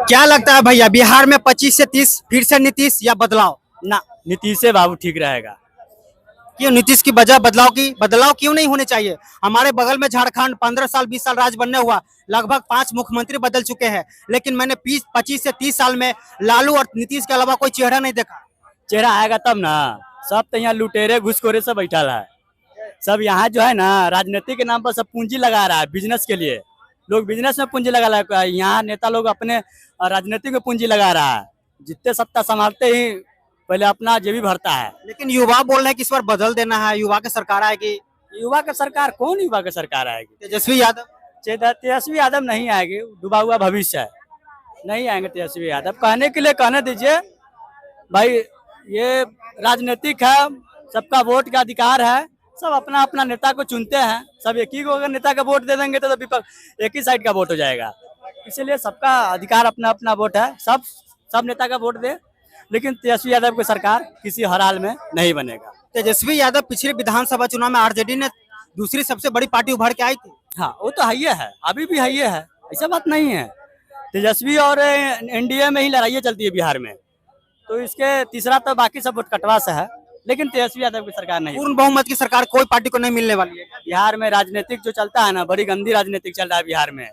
क्या लगता है भैया, बिहार में 25 से 30 फिर से नीतीश या बदलाव? ना, नीतीश से बाबू ठीक रहेगा। क्यों नीतीश की वजह बदलाव क्यों नहीं होने चाहिए? हमारे बगल में झारखंड 15 साल 20 साल राज बनने हुआ, लगभग 5 मुख्यमंत्री बदल चुके हैं, लेकिन मैंने 25 से 30 साल में लालू और नीतीश के अलावा कोई चेहरा नहीं देखा। चेहरा आएगा तब ना। सब तो यहाँ लुटेरे घुसखोरे सब बैठा है। सब यहाँ जो है ना, राजनीति के नाम पर सब पूंजी लगा रहा है बिजनेस के लिए। लोग बिजनेस में पूंजी लगा रहा है, यहाँ नेता लोग अपने राजनीति में पूंजी लगा रहा है। जितने सत्ता संभालते ही पहले अपना जेबी भरता है। लेकिन युवा बोल रहे हैं कि इस बार बदल देना है, युवा की सरकार आएगी। युवा का सरकार कौन युवा का सरकार आएगी? तेजस्वी यादव। तेजस्वी यादव नहीं आएगी, डूबा हुआ भविष्य है। नहीं आएंगे तेजस्वी यादव। कहने के लिए कहने दीजिए भाई, ये राजनीतिक है, सबका वोट का अधिकार है। सब अपना अपना नेता को चुनते हैं। सब एक ही को अगर नेता का वोट दे देंगे तो विपक्ष एक ही साइड का वोट हो जाएगा। इसीलिए सबका अधिकार अपना अपना वोट है। सब नेता का वोट दे, लेकिन तेजस्वी यादव की सरकार किसी हर हाल में नहीं बनेगा। तेजस्वी यादव पिछले विधानसभा चुनाव में आरजेडी ने दूसरी सबसे बड़ी पार्टी उभर के आई थी। हाँ, वो तो है, अभी भी है, ऐसा बात नहीं है। तेजस्वी और एनडीए में ही लड़ाइयाँ चलती है बिहार में, तो इसके तीसरा तो बाकी सब वोट कटवा से है, लेकिन तेजस्वी यादव की सरकार नहीं। पूर्ण बहुमत की सरकार कोई पार्टी को नहीं मिलने वाली है। बिहार में राजनीतिक जो चलता है ना, बड़ी गंदी राजनीतिक चल रहा है बिहार में।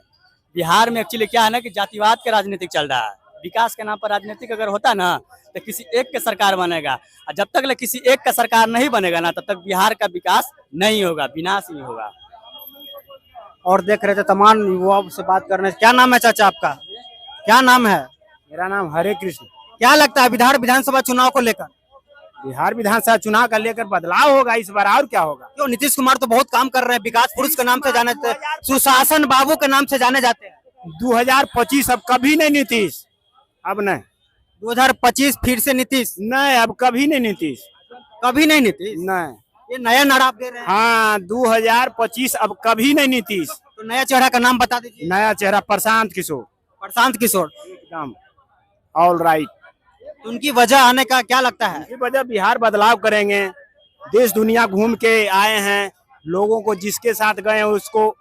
बिहार में एक्चुअली क्या है ना कि जातिवाद के राजनीतिक चल रहा है। विकास के नाम पर राजनीतिक अगर होता ना तो किसी एक के सरकार बनेगा, और जब तक किसी एक का सरकार नहीं बनेगा ना, तब तक बिहार का विकास नहीं होगा, विनाश ही होगा। और देख रहे थे तमाम युवाओं से बात करने। क्या नाम है चाचा आपका? क्या नाम है? मेरा नाम हरे कृष्ण। क्या लगता है बिहार विधानसभा चुनाव को लेकर? बिहार विधानसभा चुनाव का लेकर बदलाव होगा इस बार, और क्या होगा? क्यों, नीतीश कुमार तो बहुत काम कर रहे हैं, विकास पुरुष के नाम से जाने जाते हैं, सुशासन बाबू के नाम से जाने जाते हैं। 2025 अब कभी नहीं नीतीश, अब नहीं। 2025 फिर से नीतीश? नहीं, अब कभी नहीं नीतीश, कभी नहीं नीतीश। नहीं। ये नया नारा आप दे रहे हैं। हाँ, 2025 अब कभी नहीं नीतीश। तो नया चेहरा का नाम बता दीजिए। नया चेहरा प्रशांत किशोर। प्रशांत किशोर एकदम ऑल राइट। तो उनकी वजह आने का क्या लगता है? इसी वजह बिहार बदलाव करेंगे। देश दुनिया घूम के आए हैं, लोगों को जिसके साथ गए उसको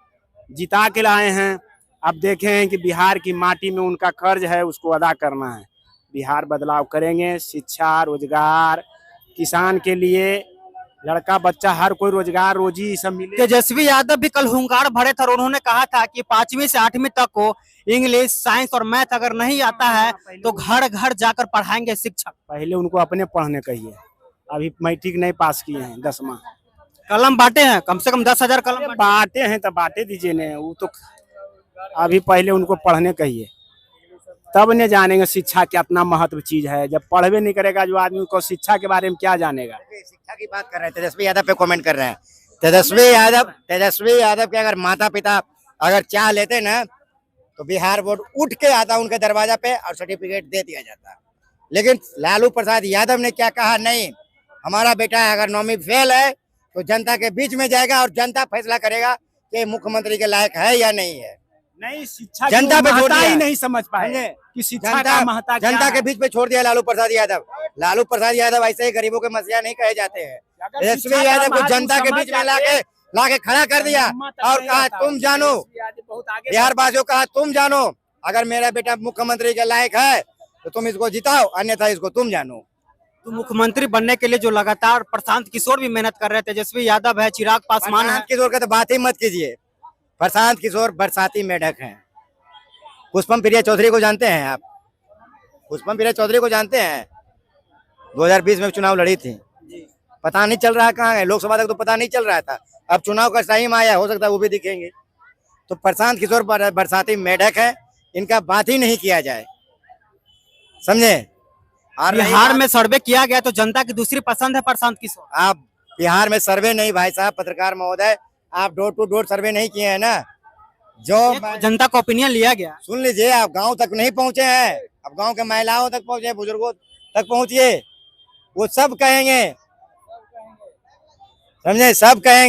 जिता के लाए हैं। अब देखे हैं कि बिहार की माटी में उनका कर्ज है, उसको अदा करना है। बिहार बदलाव करेंगे। शिक्षा, रोजगार, किसान के लिए लड़का बच्चा हर कोई रोजगार रोजी सब मिले। तेजस्वी यादव भी कल हुंकार भरे थे और उन्होंने कहा था कि 5वीं से 8वीं तक को इंग्लिश, साइंस और मैथ अगर नहीं आता है तो घर घर जाकर पढ़ाएंगे शिक्षक। पहले उनको अपने पढ़ने कहिए, अभी मैट्रिक नहीं पास किए हैं, 10वां। कलम बांटे हैं, कम से कम 10,000 कलम बांटे हैं तो बांटे दीजिए ने, वो तो अभी पहले उनको पढ़ने कहिए, तब ने जानेंगे शिक्षा कितना महत्व चीज है। जब पढ़वे नहीं करेगा जो आदमी को, शिक्षा के बारे में क्या जानेगा? शिक्षा की बात कर रहे हैं, तेजस्वी यादव पे कमेंट कर रहे हैं। तेजस्वी यादव के अगर माता पिता अगर चाह लेते ना तो बिहार बोर्ड उठ के आता उनके दरवाजा पे और सर्टिफिकेट दे दिया जाता। लेकिन लालू प्रसाद यादव ने क्या कहा, नहीं, हमारा बेटा अगर 9वीं फेल है तो जनता के बीच में जाएगा और जनता फैसला करेगा कि मुख्यमंत्री के लायक है या नहीं है। नहीं, शिक्षा जनता पे छोड़ दिया, ही नहीं समझ पाए कि शिक्षा का महत्व जनता के बीच में छोड़ दिया लालू प्रसाद यादव। लालू प्रसाद यादव ऐसे ही गरीबों के मसीहा नहीं कहे जाते हैं। तेजस्वी यादव को जनता के बीच में लाके खड़ा कर दिया और कहा तुम जानो, बिहार वासियों कहा तुम जानो, अगर मेरा बेटा मुख्यमंत्री के लायक है तो तुम इसको जिताओ, अन्यथा इसको तुम जानो। तो मुख्यमंत्री बनने के लिए जो लगातार प्रशांत किशोर भी मेहनत कर रहे हैं, तेजस्वी यादव है, चिराग पासवान है। प्रशांत किशोर का तो बात ही मत कीजिए। प्रशांत किशोर बरसाती मेढक हैं। पुष्पम प्रिया चौधरी को जानते हैं आप? पुष्पम प्रिया चौधरी को जानते हैं? 2020 में चुनाव लड़ी थी, पता नहीं चल रहा कहाँ है। लोकसभा तक तो पता नहीं चल रहा था, अब चुनाव का टाइम आया, हो सकता है वो भी दिखेंगे। तो प्रशांत किशोर बरसाती मेढक है, इनका बात ही नहीं किया जाए, समझे? और बिहार में सर्वे किया गया तो जनता की दूसरी पसंद है प्रशांत किशोर। आप बिहार में सर्वे नहीं भाई साहब, पत्रकार महोदय, आप डोर टू डोर सर्वे नहीं किए हैं ना। जो जनता का ओपिनियन लिया गया, सुन लीजिए, आप गांव तक नहीं पहुंचे हैं, अब गांव के महिलाओं तक पहुंचे, बुजुर्गों तक पहुंचिए, वो सब कहेंगे, समझे, सब कहेंगे।